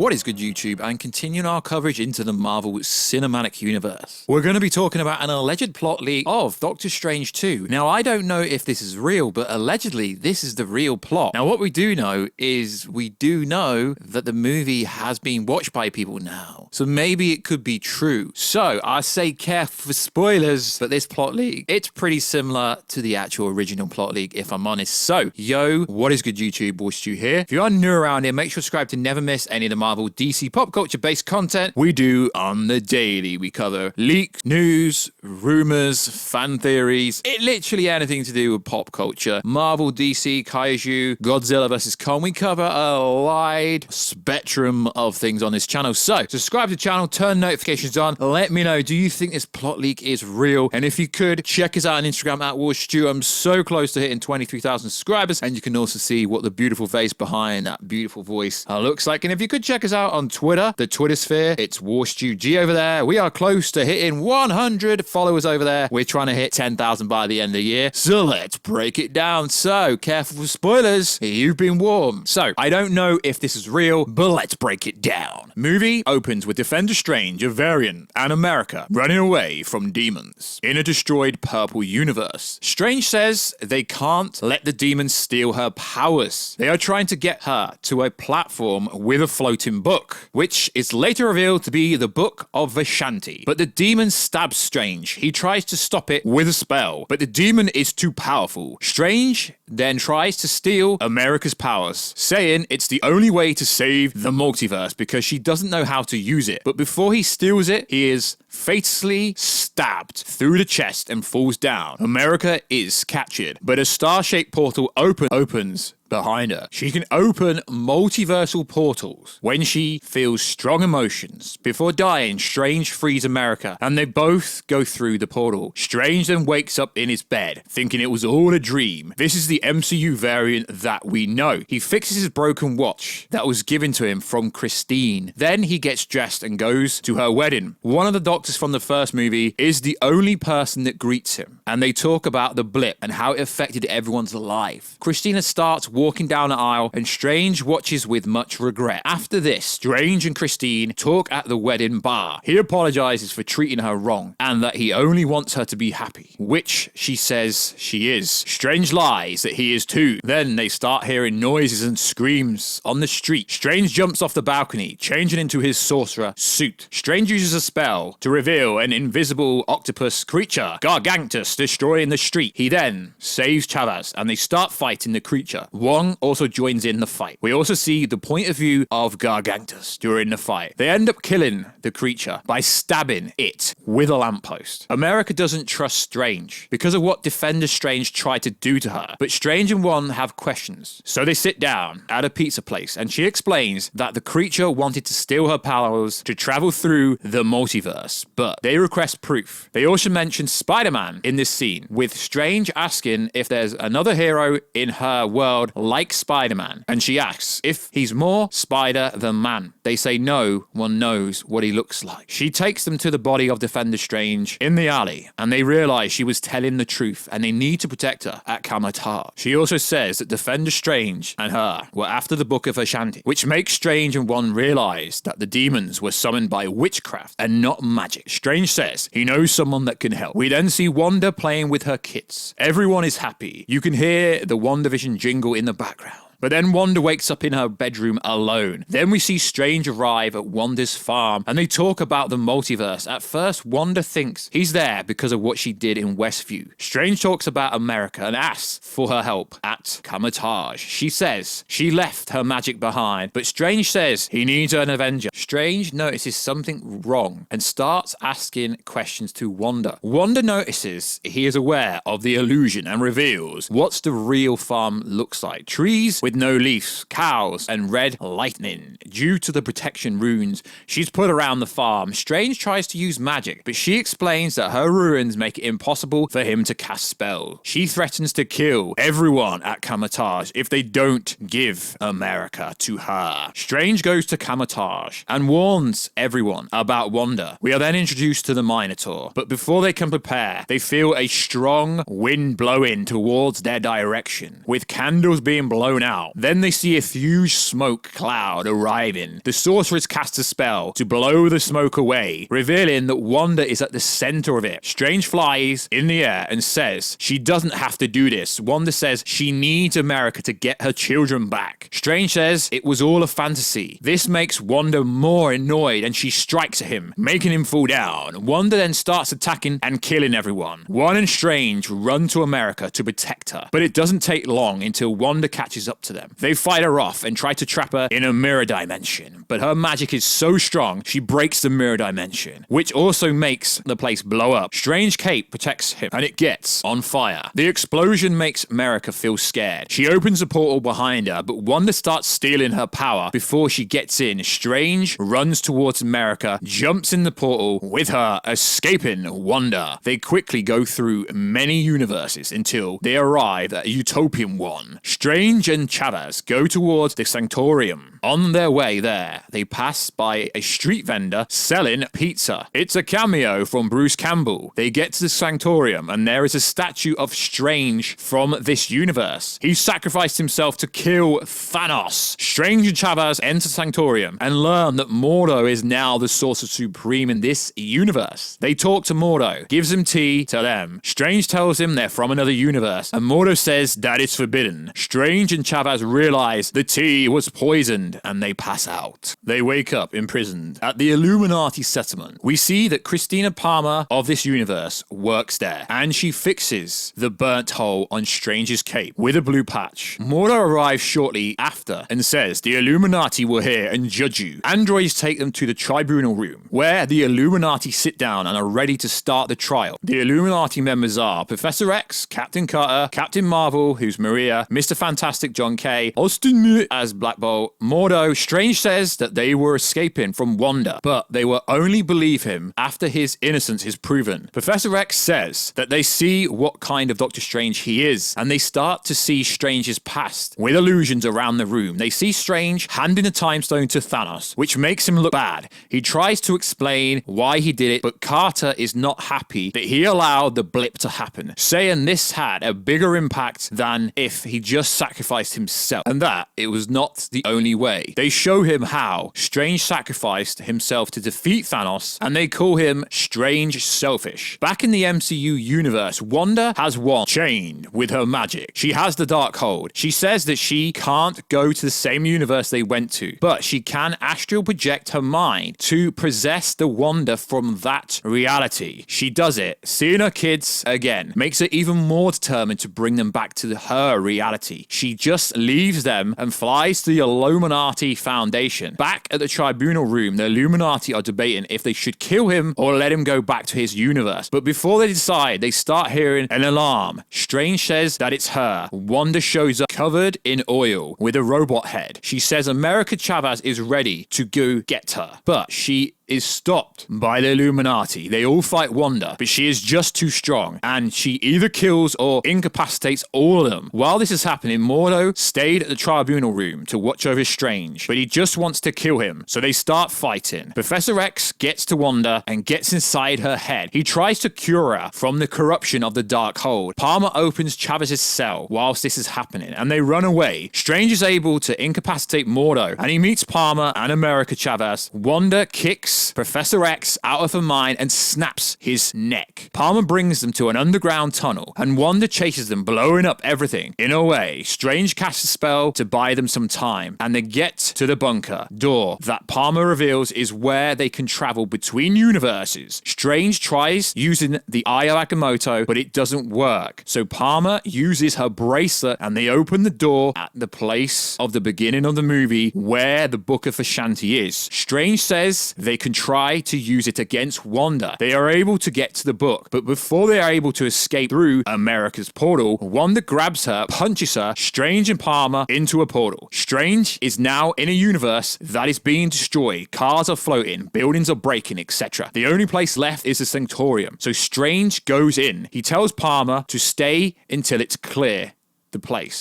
What is good, YouTube? And continuing our coverage into the Marvel Cinematic Universe. We're going to be talking about an alleged plot leak of Doctor Strange 2. Now, I don't know if this is real, but allegedly, this is the real plot. Now, what we do know is we do know that the movie has been watched by people now. So maybe it could be true. So I say careful for spoilers, but this plot leak, it's pretty similar to the actual original plot leak, if I'm honest. So, yo, what is good, YouTube? Warstu here. If you are new around here, make sure to subscribe to never miss any of the Marvel, DC, pop culture based content we do on the daily. We cover leak, news, rumors, fan theories, literally anything to do with pop culture. Marvel, DC, Kaiju, Godzilla vs. Kong. We cover a wide spectrum of things on this channel. So subscribe to the channel, turn notifications on. Let me know, do you think this plot leak is real? And if you could, check us out on Instagram at Warstu. I'm so close to hitting 23,000 subscribers. And you can also see what the beautiful face behind that beautiful voice looks like. And if you could check us out on Twitter, the Twitter sphere, it's Warstu G over there. We are close to hitting 100 followers over there. We're trying to hit 10,000 by the end of the year. So let's break it down. So careful for spoilers. You've been warned. So I don't know if this is real, but let's break it down. Movie opens with Defender Strange, a variant, and America running away from demons in a destroyed purple universe. Strange says they can't let the demons steal her powers. They are trying to get her to a platform with a floating book, which is later revealed to be the Book of Vishanti. But the demon stabs Strange. He tries to stop it with a spell, but the demon is too powerful. Strange then tries to steal America's powers, saying it's the only way to save the multiverse because she doesn't know how to use it. But before he steals it, he is fatally stabbed through the chest and falls down. America is captured, but a star-shaped portal opens behind her. She can open multiversal portals when she feels strong emotions. Before dying, Strange frees America, and they both go through the portal. Strange then wakes up in his bed, thinking it was all a dream. This is the MCU variant that we know. He fixes his broken watch that was given to him from Christine. Then he gets dressed and goes to her wedding. One of the doctors from the first movie is the only person that greets him, and they talk about the blip and how it affected everyone's life. Christina starts walking down the aisle, and Strange watches with much regret. After this, Strange and Christine talk at the wedding bar. He apologizes for treating her wrong and that he only wants her to be happy, which she says she is. Strange lies that he is too. Then they start hearing noises and screams on the street. Strange jumps off the balcony, changing into his sorcerer suit. Strange uses a spell to reveal an invisible octopus creature, Gargantus, destroying the street. He then saves Chavez, and they start fighting the creature. Wong also joins in the fight. We also see the point of view of Gargantus during the fight. They end up killing the creature by stabbing it with a lamppost. America doesn't trust Strange because of what Defender Strange tried to do to her, but Strange and Wong have questions. So they sit down at a pizza place, and she explains that the creature wanted to steal her powers to travel through the multiverse, but they request proof. They also mention Spider-Man in this scene, with Strange asking if there's another hero in her world like Spider-Man, and she asks if he's more spider than man. They say no one knows what he looks like. She takes them to the body of Defender Strange in the alley, and they realize she was telling the truth and they need to protect her at Kamatar. She also says that Defender Strange and her were after the Book of Ashanti, which makes Strange and Wong realize that the demons were summoned by witchcraft and not magic. Strange says he knows someone that can help. We then see Wanda playing with her kits. Everyone is happy. You can hear the WandaVision jingle in the background. But then Wanda wakes up in her bedroom alone. Then we see Strange arrive at Wanda's farm, and they talk about the multiverse. At first, Wanda thinks he's there because of what she did in Westview. Strange talks about America and asks for her help at Kamatage. She says she left her magic behind, but Strange says he needs an Avenger. Strange notices something wrong and starts asking questions to Wanda. Wanda notices he is aware of the illusion and reveals what's the real farm looks like. Trees with no leaves, cows, and red lightning. Due to the protection runes she's put around the farm, Strange tries to use magic, but she explains that her runes make it impossible for him to cast spells. She threatens to kill everyone at Kamatage if they don't give America to her. Strange goes to Kamatage and warns everyone about Wanda. We are then introduced to the Minotaur, but before they can prepare, they feel a strong wind blowing towards their direction, with candles being blown out out. Then they see a huge smoke cloud arriving. The sorceress casts a spell to blow the smoke away, revealing that Wanda is at the center of it. Strange flies in the air and says she doesn't have to do this. Wanda says she needs America to get her children back. Strange says it was all a fantasy. This makes Wanda more annoyed and she strikes at him, making him fall down. Wanda then starts attacking and killing everyone. Wanda and Strange run to America to protect her, but it doesn't take long until Wanda catches up to them. They fight her off and try to trap her in a mirror dimension, but her magic is so strong she breaks the mirror dimension, which also makes the place blow up. Strange cape protects him and it gets on fire. The explosion makes America feel scared. She opens a portal behind her, but Wanda starts stealing her power before she gets in. Strange runs towards America, jumps in the portal with her, escaping Wanda. They quickly go through many universes until they arrive at a utopian one. Strange and Chavez go towards the Sanctorium. On their way there, they pass by a street vendor selling pizza. It's a cameo from Bruce Campbell. They get to the Sanctorium and there is a statue of Strange from this universe. He sacrificed himself to kill Thanos. Strange and Chavez enter Sanctorium and learn that Mordo is now the Sorcerer Supreme in this universe. They talk to Mordo, gives him tea to them. Strange tells him they're from another universe and Mordo says that it's forbidden. Strange and Chavez realize the tea was poisoned and they pass out. They wake up imprisoned at the Illuminati settlement. We see that Christina Palmer of this universe works there and she fixes the burnt hole on Strange's cape with a blue patch. Mordo arrives shortly after and says the Illuminati will hear and judge you. Androids take them to the tribunal room where the Illuminati sit down and are ready to start the trial. The Illuminati members are Professor X, Captain Carter, Captain Marvel, who's Maria, Mr. Fantastic John K, Austin as Black Bolt, Mordo. Strange says that they were escaping from Wanda, but they will only believe him after his innocence is proven. Professor X says that they see what kind of Doctor Strange he is, and they start to see Strange's past with illusions around the room. They see Strange handing a time stone to Thanos, which makes him look bad. He tries to explain why he did it, but Carter is not happy that he allowed the blip to happen, saying this had a bigger impact than if he just sacrificed himself, and that it was not the only way. They show him how Strange sacrificed himself to defeat Thanos, and they call him Strange Selfish. Back in the MCU universe, Wanda has won, chained with her magic. She has the Darkhold. She says that she can't go to the same universe they went to, but she can astral project her mind to possess the Wanda from that reality. She does it. Seeing her kids again makes her even more determined to bring them back to her reality. She just leaves them and flies to the Illuminati Foundation. Back at the tribunal room, the Illuminati are debating if they should kill him or let him go back to his universe. But before they decide, they start hearing an alarm. Strange says that it's her. Wanda shows up covered in oil with a robot head. She says America Chavez is ready to go get her, but she is stopped by the Illuminati. They all fight Wanda, but she is just too strong, and she either kills or incapacitates all of them. While this is happening, Mordo stayed at the tribunal room to watch over Strange, but he just wants to kill him, so they start fighting. Professor X gets to Wanda and gets inside her head. He tries to cure her from the corruption of the Darkhold. Palmer opens Chavez's cell whilst this is happening, and they run away. Strange is able to incapacitate Mordo, and he meets Palmer and America Chavez. Wanda kicks Professor X out of her mind and snaps his neck. Palmer brings them to an underground tunnel, and Wanda chases them, blowing up everything. In a way, Strange casts a spell to buy them some time, and they get to the bunker door that Palmer reveals is where they can travel between universes. Strange tries using the Eye of Agamotto, but it doesn't work. So Palmer uses her bracelet, and they open the door at the place of the beginning of the movie where the Book of Ashanti is. Strange says they can try to use it against Wanda. They are able to get to the book, but before they are able to escape through America's portal, Wanda grabs her, punches her, Strange and Palmer into a portal. Strange is now in a universe that is being destroyed. Cars are floating, buildings are breaking, etc. The only place left is the Sanctorium. So Strange goes in. He tells Palmer to stay until it's clear.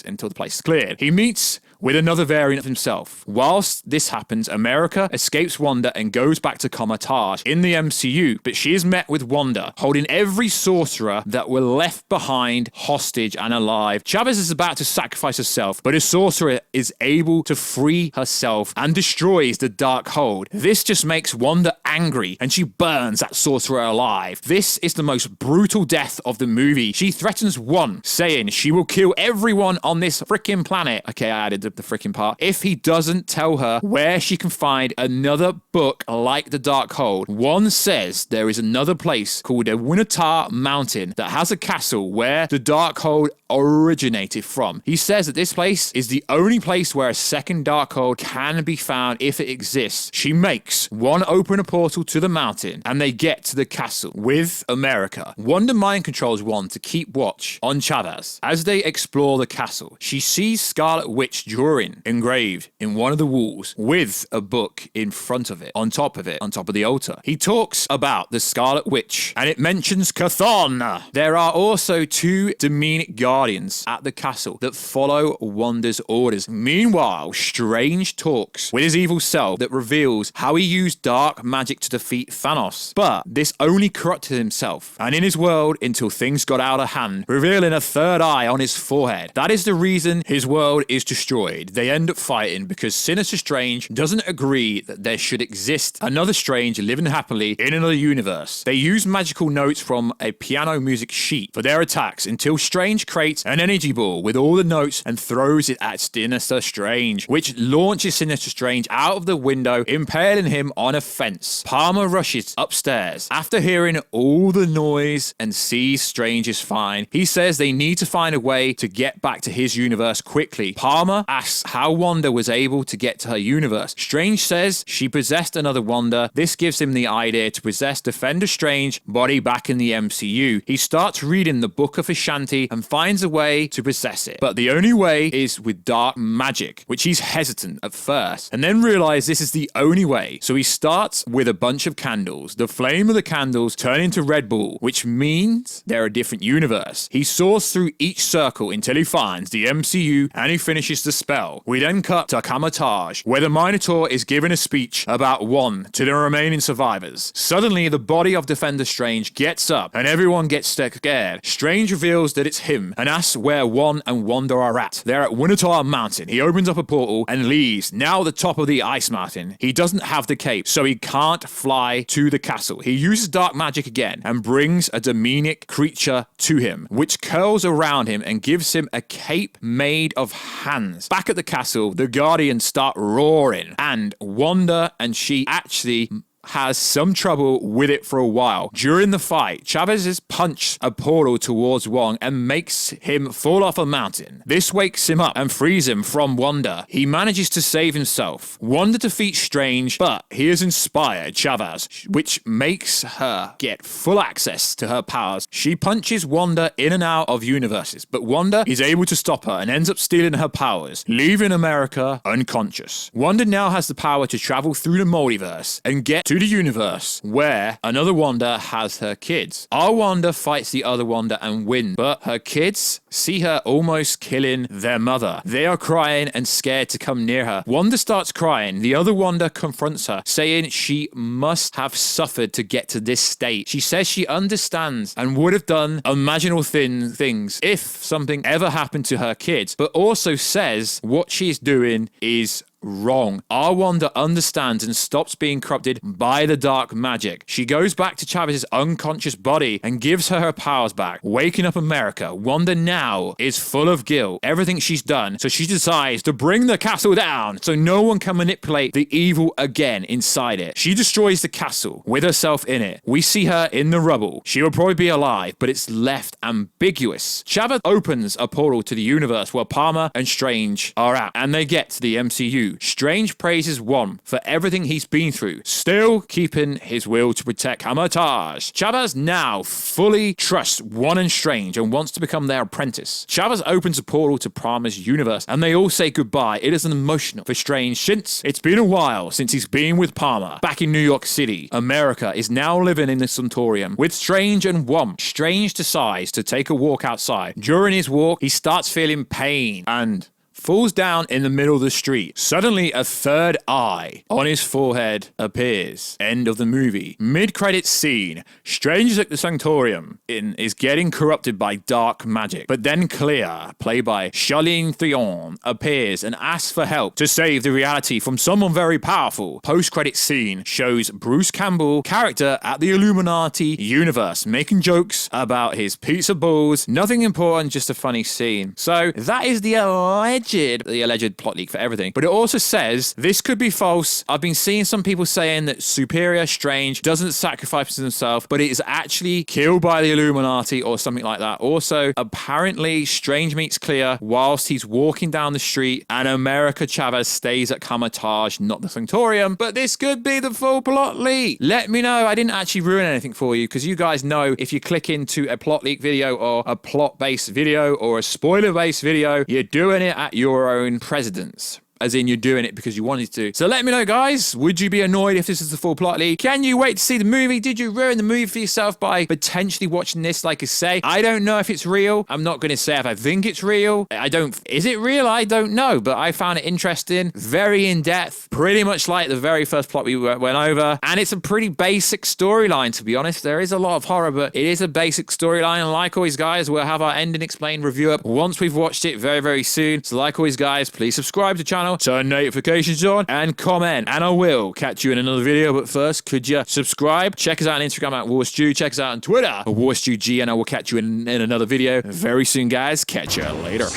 Until the place is cleared. He meets with another variant of himself. Whilst this happens, America escapes Wanda and goes back to Comatage in the MCU, but she is met with Wanda, holding every sorcerer that were left behind hostage and alive. Chavez is about to sacrifice herself, but a sorcerer is able to free herself and destroys the Dark Hold. This just makes Wanda angry, and she burns that sorcerer alive. This is the most brutal death of the movie. She threatens one, saying she will kill everyone on this freaking planet. Okay, I added the freaking part. If he doesn't tell her where she can find another book like the Dark Hold. One says there is another place called the Wundagore Mountain that has a castle where the Dark Hold originated from. He says that this place is the only place where a second Dark Hold can be found if it exists. She makes one open a portal to the mountain and they get to the castle with America. Wanda mind controls one to keep watch on Chavez. As they explore the castle, she sees Scarlet Witch drawing engraved in one of the walls with a book in front of it, on top of the altar. He talks about the Scarlet Witch and it mentions Chthon. There are also two demonic guardians at the castle that follow Wanda's orders. Meanwhile, Strange talks with his evil self that reveals how he used dark magic to defeat Thanos. But this only corrupted himself and in his world until things got out of hand, revealing a third eye on his forehead. That is the reason his world is destroyed. They end up fighting because Sinister Strange doesn't agree that there should exist another Strange living happily in another universe. They use magical notes from a piano music sheet for their attacks until Strange creates an energy ball with all the notes and throws it at Sinister Strange, which launches Sinister Strange out of the window, impaling him on a fence. Palmer rushes upstairs after hearing all the noise and sees Strange is fine. He says they need to find a way to get back to his universe quickly. Palmer asks how Wanda was able to get to her universe. Strange says she possessed another Wanda. This gives him the idea to possess Defender Strange body back in the MCU. He starts reading the Book of Ashanti and finds a way to possess it. But the only way is with dark magic, which he's hesitant at first, and then realizes this is the only way. So he starts with a bunch of candles. The flame of the candles turn into Red Bull, which means they're a different universe. He soars through each circle until he finds the MCU and he finishes the spell. We then cut to Comatage, where the Minotaur is giving a speech about one to the remaining survivors. Suddenly, the body of Defender Strange gets up and everyone gets scared. Strange reveals that it's him and asks where One and Wanda are at. They're at Wundagore Mountain. He opens up a portal and leaves. Now at the top of the ice mountain. He doesn't have the cape, so he can't fly to the castle. He uses dark magic again and brings a demonic creature to him, which curls around him and gives him a cape made of hands. Back at the castle, the Guardians start roaring, and Wanda and she actually has some trouble with it for a while. During the fight, Chavez punches a portal towards Wong and makes him fall off a mountain. This wakes him up and frees him from Wanda. He manages to save himself. Wanda defeats Strange, but he has inspired Chavez, which makes her get full access to her powers. She punches Wanda in and out of universes, but Wanda is able to stop her and ends up stealing her powers, leaving America unconscious. Wanda now has the power to travel through the multiverse and get to the universe where another Wanda has her kids. Our Wanda fights the other Wanda and wins, but her kids see her almost killing their mother. They are crying and scared to come near her. Wanda starts crying. The other Wanda confronts her, saying she must have suffered to get to this state. She says she understands and would have done imaginable things if something ever happened to her kids, but also says what she's doing is wrong. Our Wanda understands and stops being corrupted by the dark magic. She goes back to Chavez's unconscious body and gives her powers back, waking up America. Wanda now is full of guilt, everything she's done, so she decides to bring the castle down so no one can manipulate the evil again inside it. She destroys the castle with herself in it. We see her in the rubble. She will probably be alive, but it's left ambiguous. Chavez opens a portal to the universe where Palmer and Strange are at, and they get to the MCU. Strange praises One for everything he's been through, still keeping his will to protect Comatage. Chavez now fully trusts One and Strange and wants to become their apprentice. Chavez opens a portal to Palmer's universe and they all say goodbye. It is an emotional for Strange since it's been a while since he's been with Palmer. Back in New York City, America is now living in the Sanatorium with Strange and One. Strange decides to take a walk outside. During his walk, he starts feeling pain and falls down in the middle of the street. Suddenly, a third eye on his forehead appears. End of the movie. Mid-credits scene. Strangers at the Sanctorium is getting corrupted by dark magic. But then Clea, played by Charlene Theron, appears and asks for help to save the reality from someone very powerful. Post-credit scene shows Bruce Campbell, character at the Illuminati universe, making jokes about his pizza balls. Nothing important, just a funny scene. So that is the alleged plot leak for everything. But it also says this could be false. I've been seeing some people saying that Superior Strange doesn't sacrifice himself, but it is actually killed by the Illuminati or something like that. Also, apparently Strange meets Clea whilst he's walking down the street, and America Chavez stays at Kamatage, not the Sanctorium. But this could be the full plot leak. Let me know I didn't actually ruin anything for you, because you guys know if you click into a plot leak video or a plot-based video or a spoiler-based video, you're doing it at your own precedence. As in, you're doing it because you wanted to. So let me know, guys. Would you be annoyed if this is the full plot leak? Can you wait to see the movie? Did you ruin the movie for yourself by potentially watching this, like I say? I don't know if it's real. I'm not going to say if I think it's real. Is it real? I don't know. But I found it interesting. Very in-depth. Pretty much like the very first plot we went over. And it's a pretty basic storyline, to be honest. There is a lot of horror, but it is a basic storyline. And like always, guys, we'll have our ending explained review up once we've watched it very, very soon. So like always, guys, please subscribe to the channel. Turn notifications on and comment, and I will catch you in another video. But first, could you subscribe? Check us out on Instagram at Warstu. Check us out on Twitter at WarstuG, and I will catch you in another video very soon, guys. Catch you later.